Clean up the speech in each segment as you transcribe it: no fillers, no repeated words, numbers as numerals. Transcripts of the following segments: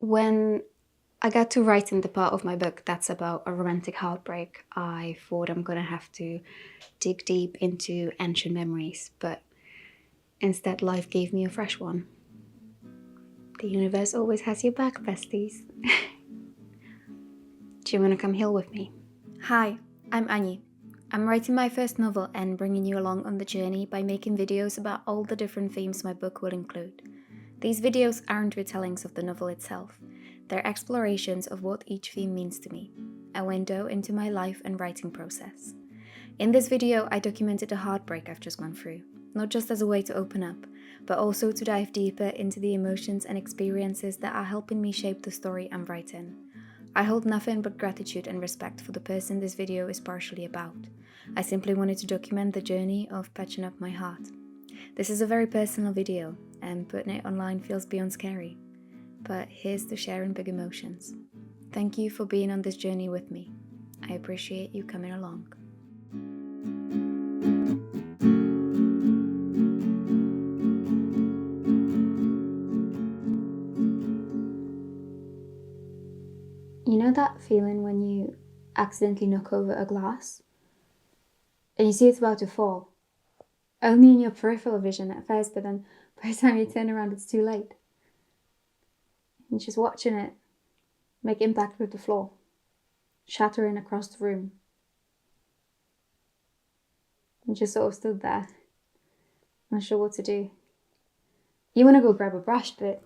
When I got to writing the part of my book that's about a romantic heartbreak, I thought I'm gonna have to dig deep into ancient memories, but instead life gave me a fresh one. The universe always has your back, besties. Do you wanna come heal with me? Hi, I'm Annie. I'm writing my first novel and bringing you along on the journey by making videos about all the different themes my book will include. These videos aren't retellings of the novel itself, they're explorations of what each theme means to me, a window into my life and writing process. In this video, I documented the heartbreak I've just gone through, not just as a way to open up, but also to dive deeper into the emotions and experiences that are helping me shape the story I'm writing. I hold nothing but gratitude and respect for the person this video is partially about. I simply wanted to document the journey of patching up my heart. This is a very personal video, and putting it online feels beyond scary. But here's to sharing big emotions. Thank you for being on this journey with me. I appreciate you coming along. You know that feeling when you accidentally knock over a glass and you see it's about to fall? Only in your peripheral vision at first, but then by the time you turn around, it's too late. And just watching it make impact with the floor, shattering across the room. And just sort of stood there, not sure what to do. You want to go grab a brush, but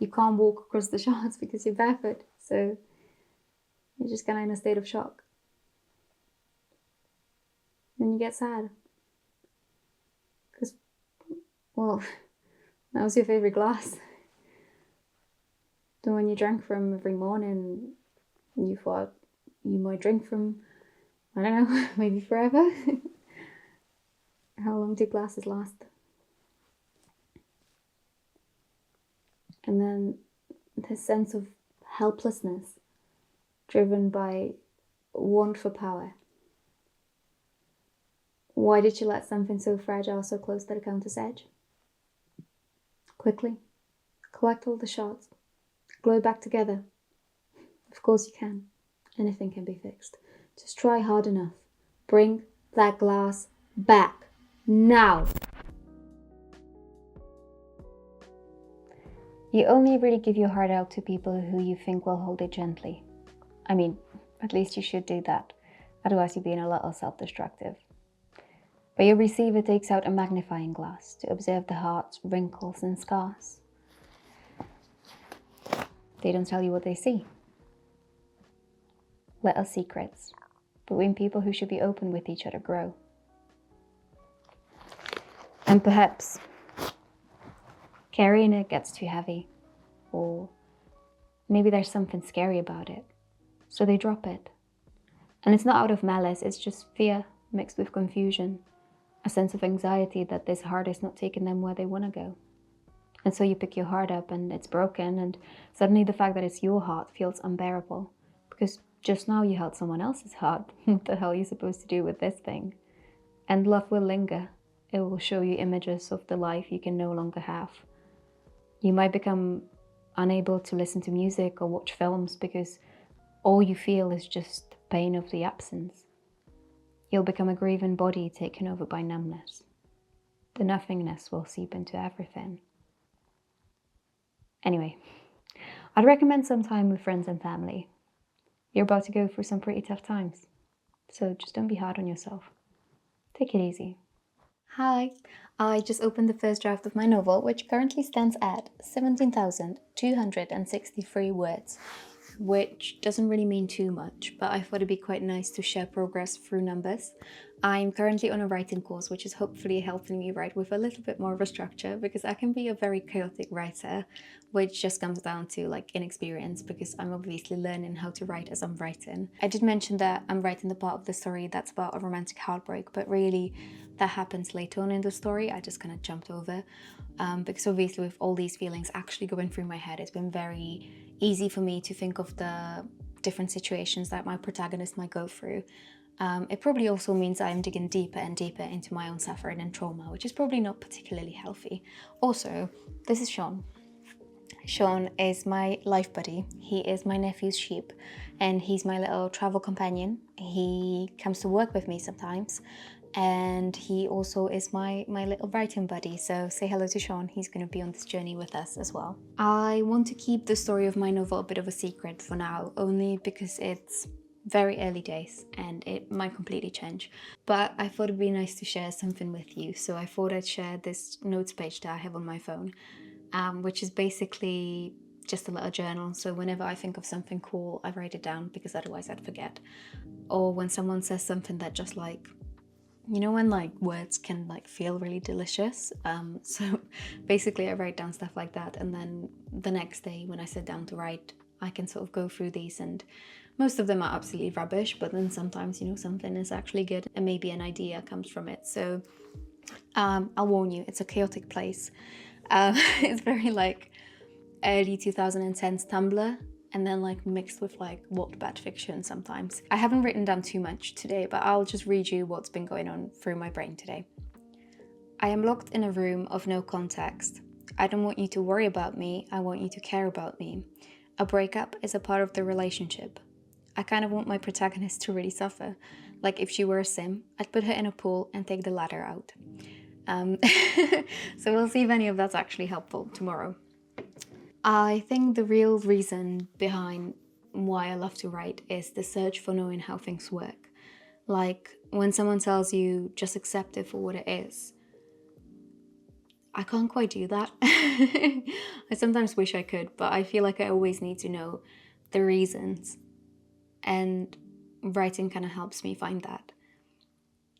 you can't walk across the shards because you're barefoot, so you're just kind of in a state of shock. Then you get sad. Because, well, that was your favourite glass. The one you drank from every morning, and you thought you might drink from, I don't know, maybe forever. How long do glasses last? And then this sense of helplessness driven by want for power. Why did you let something so fragile so close to the counter's edge? Quickly, collect all the shards, glue it back together. Of course you can. Anything can be fixed. Just try hard enough. Bring that glass back. Now! You only really give your heart out to people who you think will hold it gently. I mean, at least you should do that. Otherwise you're being a little self-destructive. But your receiver takes out a magnifying glass to observe the heart's wrinkles and scars. They don't tell you what they see. Little secrets between people who should be open with each other grow. And perhaps carrying it gets too heavy, or maybe there's something scary about it, so they drop it. And it's not out of malice, it's just fear mixed with confusion, a sense of anxiety that this heart is not taking them where they want to go. And so you pick your heart up and it's broken, and suddenly the fact that it's your heart feels unbearable, because just now you held someone else's heart. What the hell are you supposed to do with this thing? And love will linger. It will show you images of the life you can no longer have. You might become unable to listen to music or watch films because all you feel is just the pain of the absence. You'll become a grieving body taken over by numbness. The nothingness will seep into everything. Anyway, I'd recommend some time with friends and family. You're about to go through some pretty tough times, so just don't be hard on yourself. Take it easy. Hi, I just opened the first draft of my novel, which currently stands at 17,263 words, which doesn't really mean too much, but I thought it'd be quite nice to share progress through numbers. I'm currently on a writing course, which is hopefully helping me write with a little bit more of a structure, because I can be a very chaotic writer, which just comes down to inexperience, because I'm obviously learning how to write as I'm writing. I did mention that I'm writing the part of the story that's about a romantic heartbreak, but really that happens later on in the story. I just kind of jumped over because obviously with all these feelings actually going through my head, it's been very easy for me to think of the different situations that my protagonist might go through. It probably also means I'm digging deeper and deeper into my own suffering and trauma, which is probably not particularly healthy. Also, this is Sean. Sean is my life buddy. He is my nephew's sheep and he's my little travel companion. He comes to work with me sometimes and he also is my little writing buddy. So say hello to Sean. He's going to be on this journey with us as well. I want to keep the story of my novel a bit of a secret for now, only because it's very early days and it might completely change. But I thought it'd be nice to share something with you. So I thought I'd share this notes page that I have on my phone. Which is basically just a little journal. So whenever I think of something cool, I write it down because otherwise I'd forget. Or when someone says something that just like, you know, when like words can like feel really delicious. So basically I write down stuff like that. And then the next day when I sit down to write, I can sort of go through these and most of them are absolutely rubbish, but then sometimes, you know, something is actually good and maybe an idea comes from it. So I'll warn you, it's a chaotic place. It's very like early 2010s Tumblr and then like mixed with like Wattpad fiction sometimes. I haven't written down too much today, but I'll just read you what's been going on through my brain today. I am locked in a room of no context. I don't want you to worry about me, I want you to care about me. A breakup is a part of the relationship. I kind of want my protagonist to really suffer. Like if she were a sim, I'd put her in a pool and take the ladder out. So we'll see if any of that's actually helpful tomorrow. I think the real reason behind why I love to write is the search for knowing how things work. Like when someone tells you just accept it for what it is. I can't quite do that. I sometimes wish I could, but I feel like I always need to know the reasons. And writing kind of helps me find that.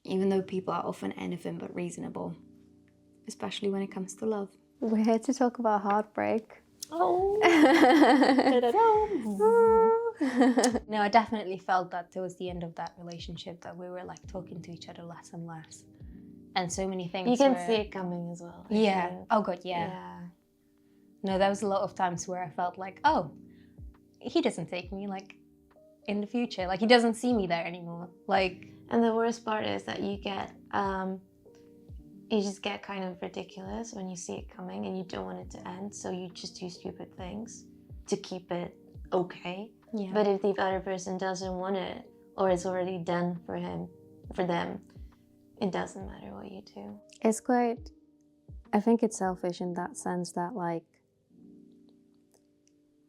Even though people are often anything but reasonable, especially when it comes to love. We're here to talk about heartbreak. Oh. No, I definitely felt that towards the end of that relationship that we were like talking to each other less and less. And so many things. You can see it coming as well. Yeah. Oh god, yeah. No, there was a lot of times where I felt like, oh, he doesn't take me like in the future. Like he doesn't see me there anymore. Like, and the worst part is that you just get kind of ridiculous when you see it coming and you don't want it to end. So you just do stupid things to keep it okay. yeah. But if the other person doesn't want it or it's already done for them, it doesn't matter what you do. It's quite, I think it's selfish in that sense that like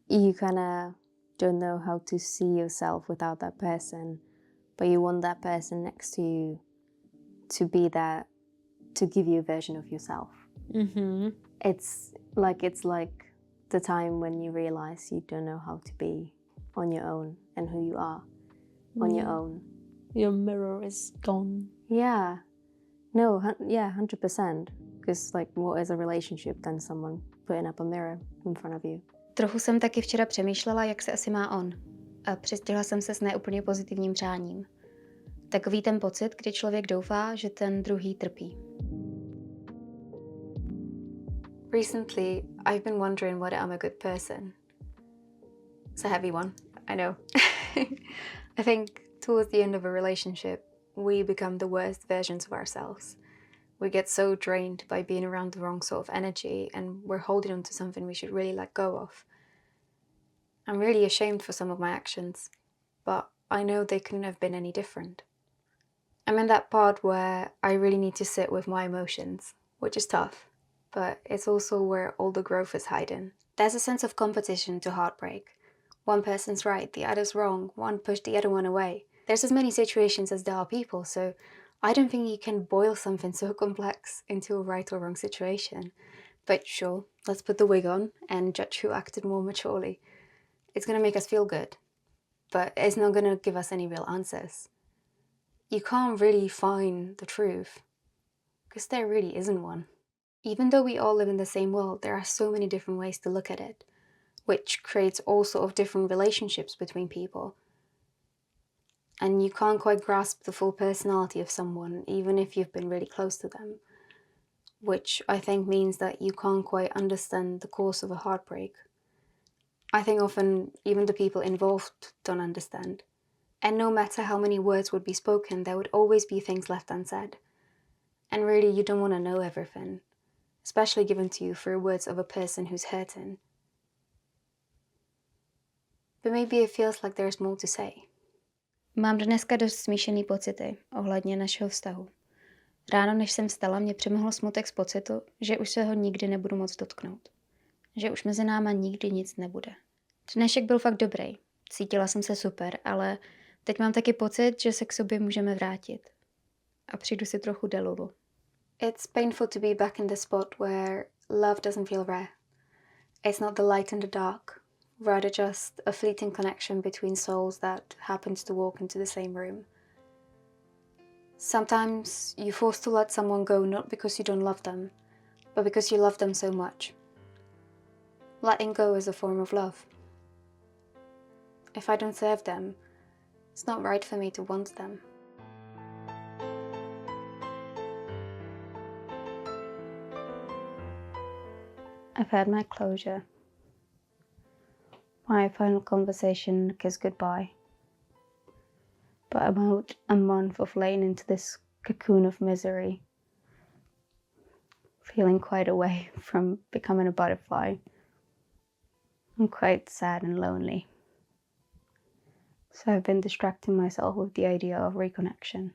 you kind of don't know how to see yourself without that person, but you want that person next to you to be there to give you a version of yourself. Mm-hmm. It's like the time when you realize you don't know how to be on your own and who you are on your own. Your mirror is gone. Yeah. No, 100%. Because like what is a relationship than someone putting up a mirror in front of you? Trochu jsem taky včera přemýšlela, jak se asi má on. A přistihla jsem se s neúplně pozitivním přáním. Takový ten pocit, kdy člověk doufá, že ten druhý trpí. Recently, I've been wondering whether I'm a good person. It's a heavy one, I know. I think towards the end of a relationship, we become the worst versions of ourselves. We get so drained by being around the wrong sort of energy and we're holding on to something we should really let go of. I'm really ashamed for some of my actions, but I know they couldn't have been any different. I'm in that part where I really need to sit with my emotions, which is tough, but it's also where all the growth is hiding. There's a sense of competition to heartbreak. One person's right, the other's wrong, one pushed the other one away. There's as many situations as there are people, so I don't think you can boil something so complex into a right or wrong situation. But sure, let's put the wig on and judge who acted more maturely. It's going to make us feel good, but it's not going to give us any real answers. You can't really find the truth, because there really isn't one. Even though we all live in the same world, there are so many different ways to look at it, which creates all sort of different relationships between people. And you can't quite grasp the full personality of someone, even if you've been really close to them, which I think means that you can't quite understand the course of a heartbreak. I think often even the people involved don't understand. And no matter how many words would be spoken, there would always be things left unsaid. And really, you don't want to know everything, especially given to you through words of a person who's hurting. but maybe it feels like there's more to say. Mám dneska dost smíšený pocity ohledně našeho vztahu. Ráno, než jsem vstala, mě přemohl smutek z pocitu, že už se ho nikdy nebudu moc dotknout. Že už mezi náma nikdy nic nebude. Dnešek byl fakt dobrý. Cítila jsem se super, ale teď mám taky pocit, že se k sobě můžeme vrátit. A přijdu si trochu delulu. It's painful to be back in the spot where love doesn't feel rare. It's not the light and the dark, rather just a fleeting connection between souls that happens to walk into the same room. Sometimes you're forced to let someone go not because you don't love them, but because you love them so much. Letting go is a form of love. If I don't serve them, it's not right for me to want them. I've had my closure. My final conversation kissed goodbye. But about a month of laying into this cocoon of misery, feeling quite away from becoming a butterfly. I'm quite sad and lonely. So I've been distracting myself with the idea of reconnection.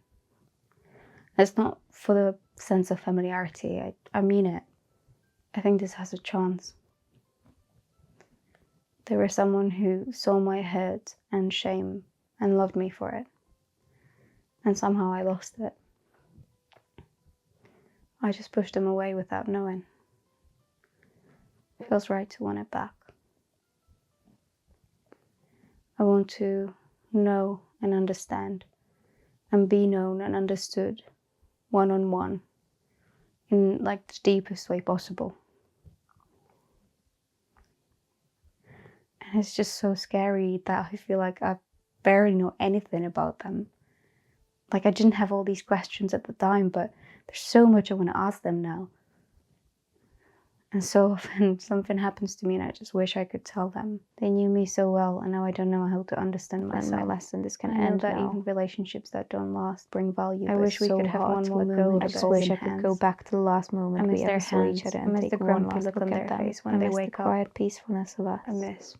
It's not for the sense of familiarity, I mean it. I think this has a chance. There was someone who saw my hurt and shame and loved me for it. And somehow I lost it. I just pushed them away without knowing. It feels right to want it back. I want to know and understand and be known and understood one-on-one in like the deepest way possible. And it's just so scary that I feel like I barely know anything about them. Like I didn't have all these questions at the time, but there's so much I want to ask them now. And so often something happens to me and I just wish I could tell them. They knew me so well and now I don't know how to understand myself. My lesson, this can end that now. Even relationships that don't last bring value. I wish we could have one more moment. I just wish I could go back to the last moment we ever saw each other and take one last look on their face when they wake up. I miss the quiet peacefulness of us.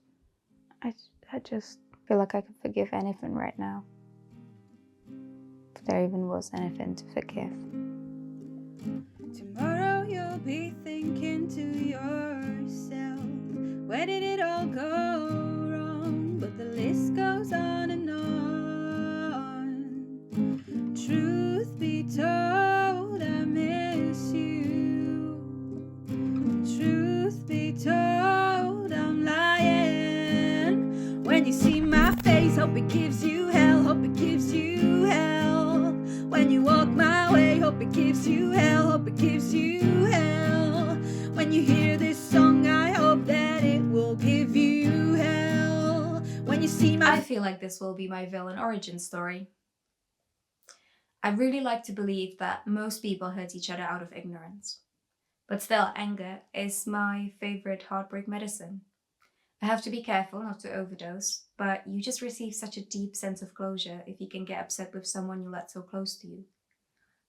I just feel like I could forgive anything right now. If there even was anything to forgive. Tomorrow you'll be thinking to yourself, where did it all go wrong? But the list goes on and on. Truth be told, I miss you. Truth be told, I'm lying. When you see my face, hope it gives you hell, hope it gives you hell. When you walk my way, hope it gives you hell, hope it gives you hell. When you hear this song, I hope that it will give you hell. When you see my... I feel like this will be my villain origin story. I really like to believe that most people hurt each other out of ignorance. But still, anger is my favorite heartbreak medicine. I have to be careful not to overdose, but you just receive such a deep sense of closure if you can get upset with someone you let so close to you.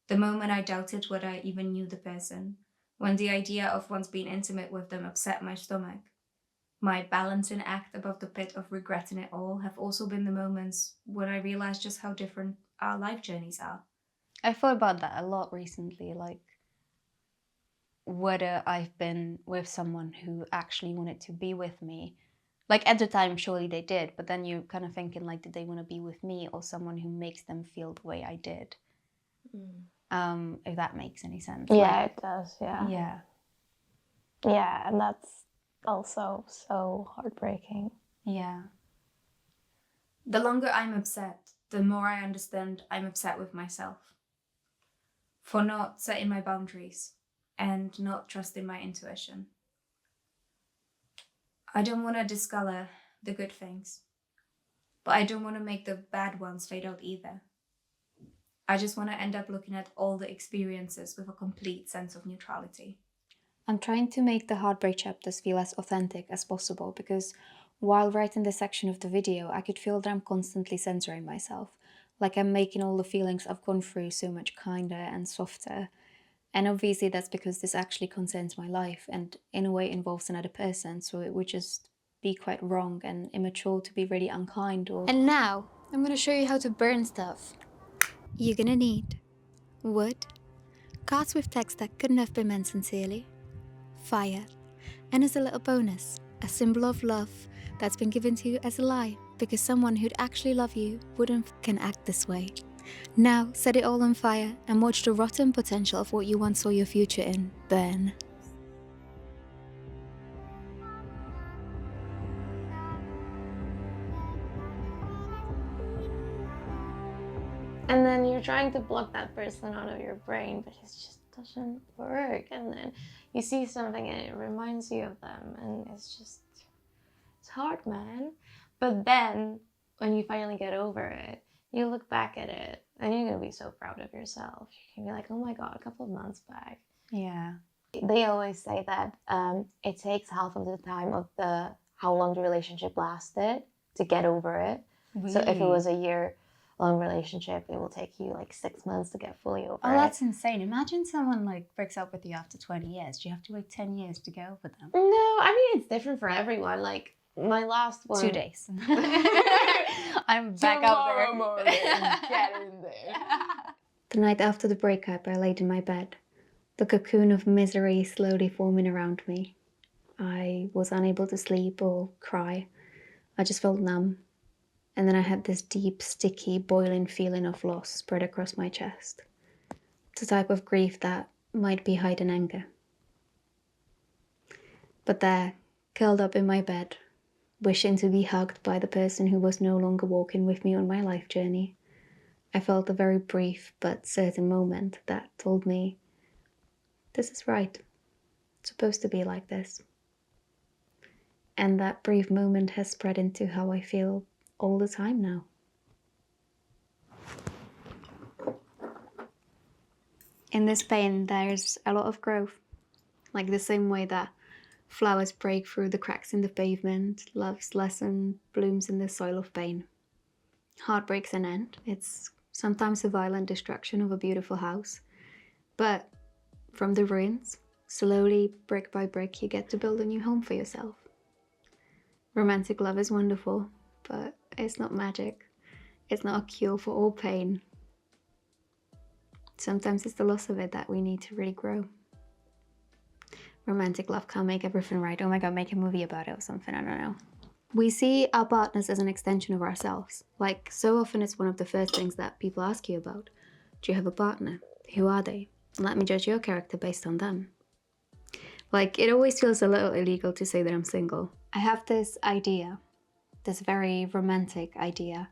The moment I doubted whether I even knew the person, when the idea of once being intimate with them upset my stomach, my balancing act above the pit of regretting it all have also been the moments when I realized just how different our life journeys are. I thought about that a lot recently, like whether I've been with someone who actually wanted to be with me. Like at the time, surely they did, but then you're kind of thinking like, did they want to be with me or someone who makes them feel the way I did? If that makes any sense. Yeah, Like, it does, yeah. yeah. Yeah, and that's also so heartbreaking. Yeah. The longer I'm upset, the more I understand I'm upset with myself. For not setting my boundaries and not trusting my intuition. I don't want to discolor the good things, but I don't want to make the bad ones fade out either. I just want to end up looking at all the experiences with a complete sense of neutrality. I'm trying to make the heartbreak chapters feel as authentic as possible because while writing this section of the video, I could feel that I'm constantly censoring myself, like I'm making all the feelings I've gone through so much kinder and softer. And obviously that's because this actually concerns my life and in a way involves another person, so it would just be quite wrong and immature to be really unkind or... And now, I'm gonna show you how to burn stuff. You're gonna need wood, cards with text that couldn't have been meant sincerely, fire, and as a little bonus, a symbol of love that's been given to you as a lie because someone who'd actually love you wouldn't can act this way. Now, set it all on fire and watch the rotten potential of what you once saw your future in burn. And then you're trying to block that person out of your brain, but it just doesn't work. And then you see something and it reminds you of them, and it's hard, man. But then when you finally get over it, you look back at it and you're gonna be so proud of yourself. You're gonna be like, oh my God, a couple of months back. Yeah. They always say that it takes half of the time of how long the relationship lasted to get over it. Really? So if it was a year-long relationship, it will take you like 6 months to get fully over Oh, it. that's insane. Imagine someone like breaks up with you after 20 years. Do you have to wait 10 years to get over them? No, I mean, it's different for everyone. Like, my last one... 2 days. I'm back up there. Tomorrow morning, get in there. The night after the breakup, I laid in my bed, the cocoon of misery slowly forming around me. I was unable to sleep or cry. I just felt numb. And then I had this deep, sticky, boiling feeling of loss spread across my chest. It's a type of grief that might be hiding anger. But there, curled up in my bed, wishing to be hugged by the person who was no longer walking with me on my life journey, I felt a very brief but certain moment that told me, this is right. It's supposed to be like this. And that brief moment has spread into how I feel all the time now. In this pain, there's a lot of growth. Like the same way that flowers break through the cracks in the pavement, love's lesson blooms in the soil of pain. Heartbreak's an end. It's sometimes a violent destruction of a beautiful house. But from the ruins, slowly, brick by brick, you get to build a new home for yourself. Romantic love is wonderful, but it's not magic. It's not a cure for all pain. Sometimes it's the loss of it that we need to really grow. Romantic love can't make everything right. Oh my God, make a movie about it or something, I don't know. We see our partners as an extension of ourselves. Like, so often it's one of the first things that people ask you about. Do you have a partner? Who are they? Let me judge your character based on them. Like, it always feels a little illegal to say that I'm single. I have this idea, this very romantic idea,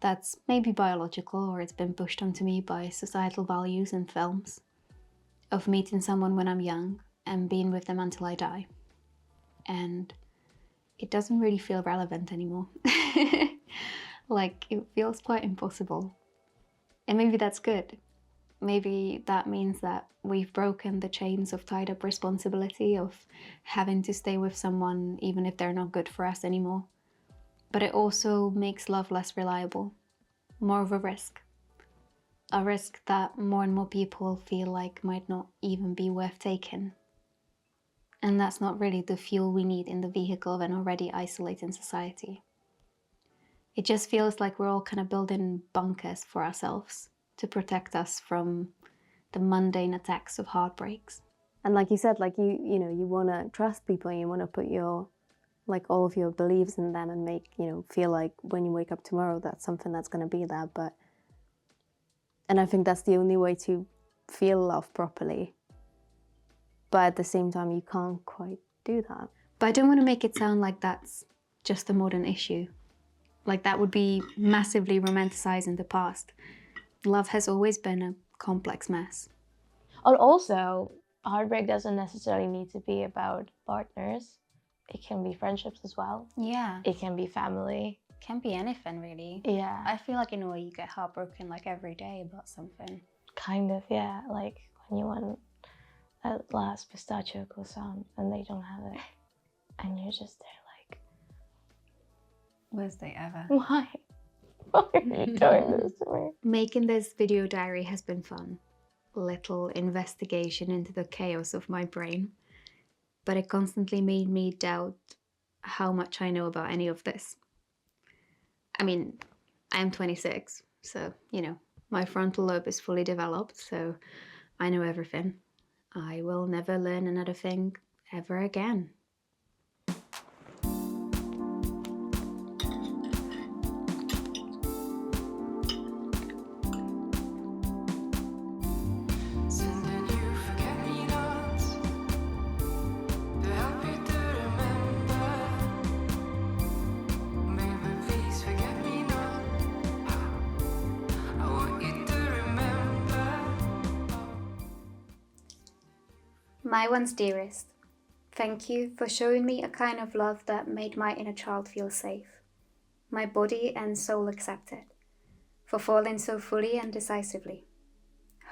that's maybe biological or it's been pushed onto me by societal values and films, of meeting someone when I'm young and being with them until I die. And it doesn't really feel relevant anymore. Like, it feels quite impossible. And maybe that's good. Maybe that means that we've broken the chains of tied up responsibility of having to stay with someone even if they're not good for us anymore. But it also makes love less reliable, more of a risk that more and more people feel like might not even be worth taking. And that's not really the fuel we need in the vehicle of an already isolating society. It just feels like we're all kind of building bunkers for ourselves to protect us from the mundane attacks of heartbreaks. And like you said, like you want to trust people and you want to put your, like all of your beliefs in them and make, feel like when you wake up tomorrow, that's something that's going to be there. And I think that's the only way to feel love properly. But at the same time, you can't quite do that. But I don't want to make it sound like that's just a modern issue. Like that would be massively romanticizing the past. Love has always been a complex mess. And also, heartbreak doesn't necessarily need to be about partners. It can be friendships as well. Yeah. It can be family. Can be anything, really. Yeah. I feel like in a way you get heartbroken like every day about something. Kind of, yeah. Like when you want that last pistachio croissant and they don't have it. And you're just there like... Worst day ever. Why? Why are you doing this to me? Making this video diary has been fun. Little investigation into the chaos of my brain. But it constantly made me doubt how much I know about any of this. I mean, I'm 26, so, you know, my frontal lobe is fully developed, so I know everything. I will never learn another thing ever again. Sending you forget-me-nots to help you to remember. Baby, please forget me not. I want you to remember. My once dearest, thank you for showing me a kind of love that made my inner child feel safe, my body and soul accepted, for falling so fully and decisively,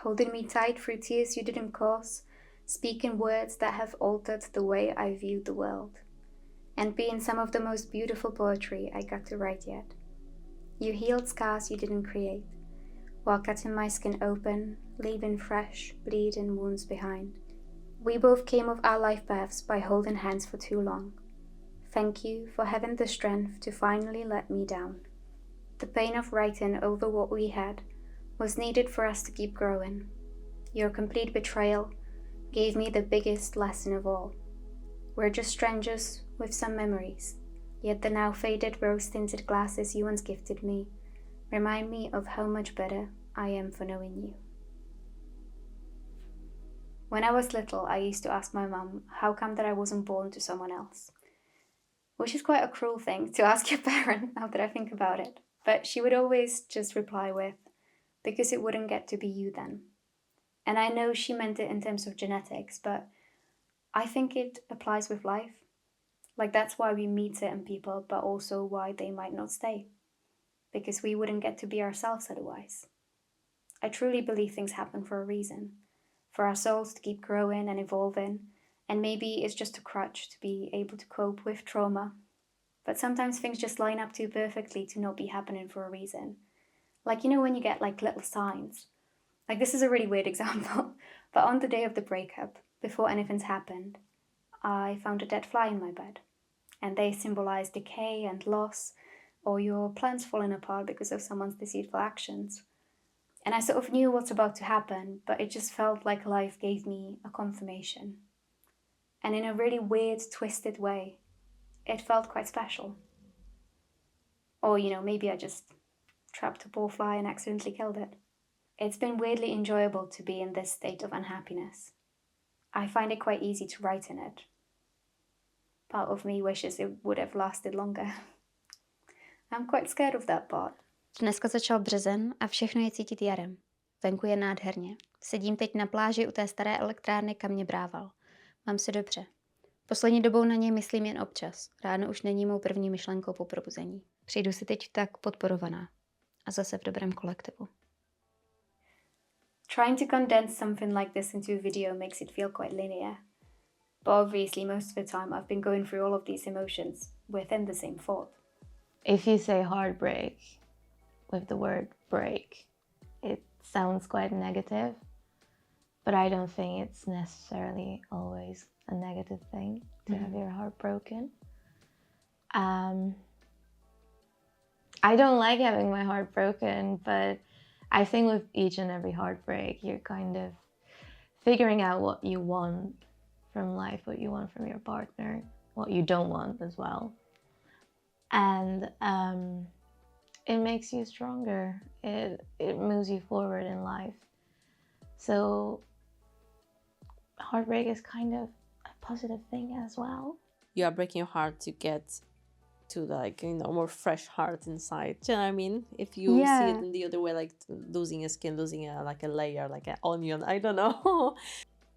holding me tight through tears you didn't cause, speaking words that have altered the way I viewed the world, and being some of the most beautiful poetry I got to write yet. You healed scars you didn't create, while cutting my skin open, leaving fresh, bleeding wounds behind. We both came off our life paths by holding hands for too long. Thank you for having the strength to finally let me down. The pain of writing over what we had was needed for us to keep growing. Your complete betrayal gave me the biggest lesson of all. We're just strangers with some memories, yet the now faded rose-tinted glasses you once gifted me remind me of how much better I am for knowing you. When I was little, I used to ask my mum how come that I wasn't born to someone else. Which is quite a cruel thing to ask your parent, now that I think about it. But she would always just reply with, because it wouldn't get to be you then. And I know she meant it in terms of genetics, but I think it applies with life. Like, that's why we meet certain people, but also why they might not stay. Because we wouldn't get to be ourselves otherwise. I truly believe things happen for a reason. For our souls to keep growing and evolving, and maybe it's just a crutch to be able to cope with trauma. But sometimes things just line up too perfectly to not be happening for a reason. Like, you know, when you get like little signs. Like, this is a really weird example, but on the day of the breakup, before anything's happened, I found a dead fly in my bed. And they symbolize decay and loss, or your plans falling apart because of someone's deceitful actions. And I sort of knew what's about to happen, but it just felt like life gave me a confirmation. And in a really weird, twisted way, it felt quite special. Or, you know, maybe I just trapped a poor fly and accidentally killed it. It's been weirdly enjoyable to be in this state of unhappiness. I find it quite easy to write in it. Part of me wishes it would have lasted longer. I'm quite scared of that part. Dneska začal březen a všechno je cítit jarem. Venku je nádherně. Sedím teď na pláži u té staré elektrárny, kam mě brával. Mám se dobře. Poslední dobou na něj myslím jen občas. Ráno už není mou první myšlenkou po probuzení. Přijdu si teď tak podporovaná. A zase v dobrém kolektivu. Trying to condense something like this into a video makes it feel quite linear. But obviously most of the time I've been going through all of these emotions within the same thought. If you say heartbreak with the word break, it sounds quite negative, but I don't think it's necessarily always a negative thing to have your heart broken. I don't like having my heart broken, but I think with each and every heartbreak, you're kind of figuring out what you want from life, what you want from your partner, what you don't want as well. And it makes you stronger. It moves you forward in life. So heartbreak is kind of a positive thing as well. You are breaking your heart to get to, like, you know, more fresh heart inside. Do you know what I mean? If you see it in the other way, like losing a skin, losing a layer, like an onion, I don't know.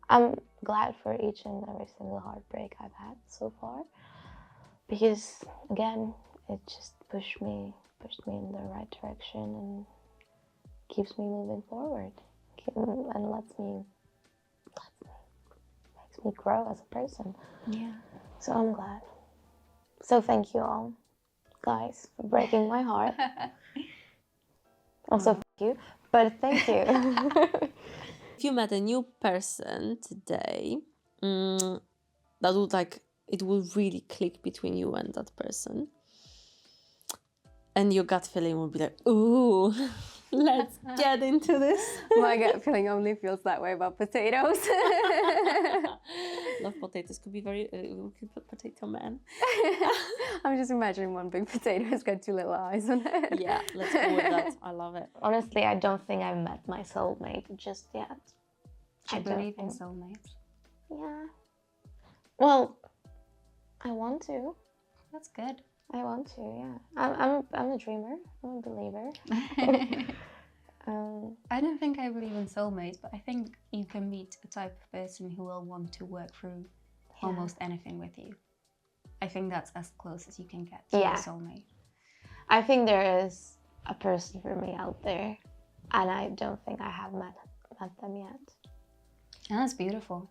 I'm glad for each and every single heartbreak I've had so far, because again, it just pushed me in the right direction and keeps me moving forward and makes me grow as a person. Yeah. So I'm glad. So thank you all, guys, for breaking my heart. Also, thank you, but thank you. If you met a new person today, that would like it will really click between you and that person. And your gut feeling will be like, ooh, let's get into this. My gut feeling only feels that way about potatoes. Love potatoes. Could be very potato man. I'm just imagining one big potato has got two little eyes on it. Yeah, let's go with that. I love it. Honestly, I don't think I've met my soulmate just yet. I I don't believe in think- soulmates. Yeah. Well, I want to. That's good. I want to. Yeah. I'm a dreamer. I'm a believer. I don't think I believe in soulmates, but I think you can meet a type of person who will want to work through almost anything with you. I think that's as close as you can get to Yeah. a soulmate. I think there is a person for me out there, and I don't think I have met them yet. And that's beautiful.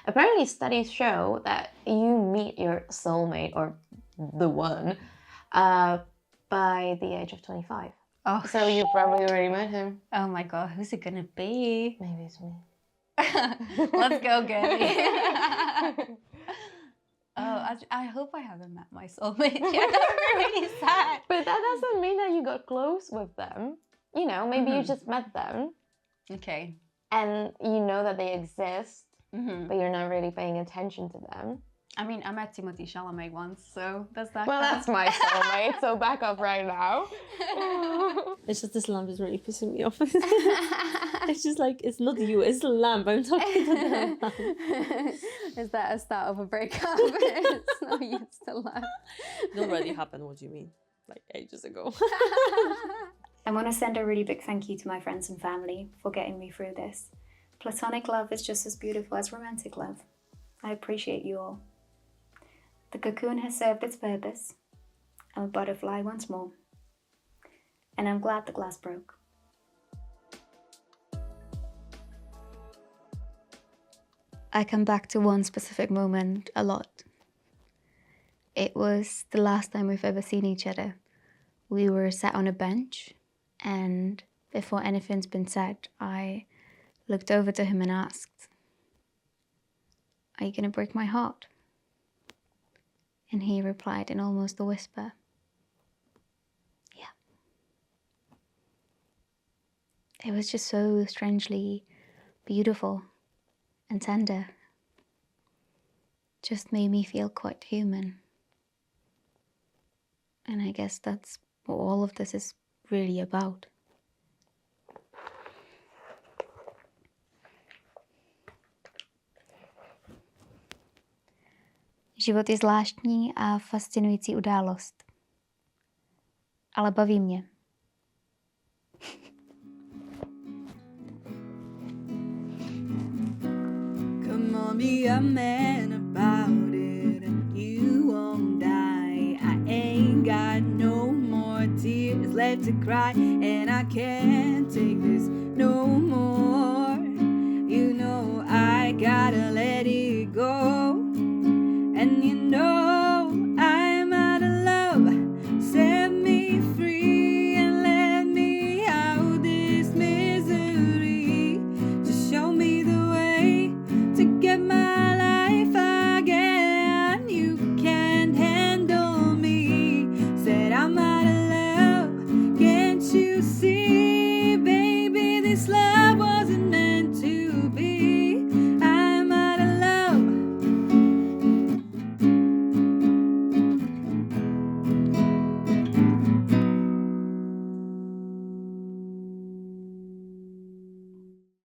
Apparently, studies show that you meet your soulmate or the one by the age of 25. Oh, So you probably already met him. oh my god, who's it gonna be? Maybe it's me. Let's go, Gabby. I hope I haven't met my soulmate yet. I'm really sad. But that doesn't mean that you got close with them. You know, maybe you just met them Okay. and you know that they exist, Hmm. but you're not really paying attention to them. I mean, I met Timothée Chalamet once, so does that Well, count? that's my soulmate, so back up right now. It's just this lamp is really pissing me off. It's just like, it's not you, it's the lamp. I'm talking to the lamp. Is that a start of a breakup? It's not used to laugh. It already happened, what do you mean? Like ages ago. I want to send a really big thank you to my friends and family for getting me through this. Platonic love is just as beautiful as romantic love. I appreciate you all. The cocoon has served its purpose. I'm a butterfly once more. And I'm glad the glass broke. I come back to one specific moment a lot. It was the last time we've ever seen each other. We were sat on a bench, and before anything's been said, I looked over to him and asked, "Are you gonna break my heart?" And he replied in almost a whisper, "Yeah." It was just so strangely beautiful and tender. Just made me feel quite human. And I guess that's what all of this is really about. Život je zvláštní a fascinující událost. Ale baví mě. Come on, be a man about it. You won't die. I ain't got no more tears left to cry, and I can't take this no more.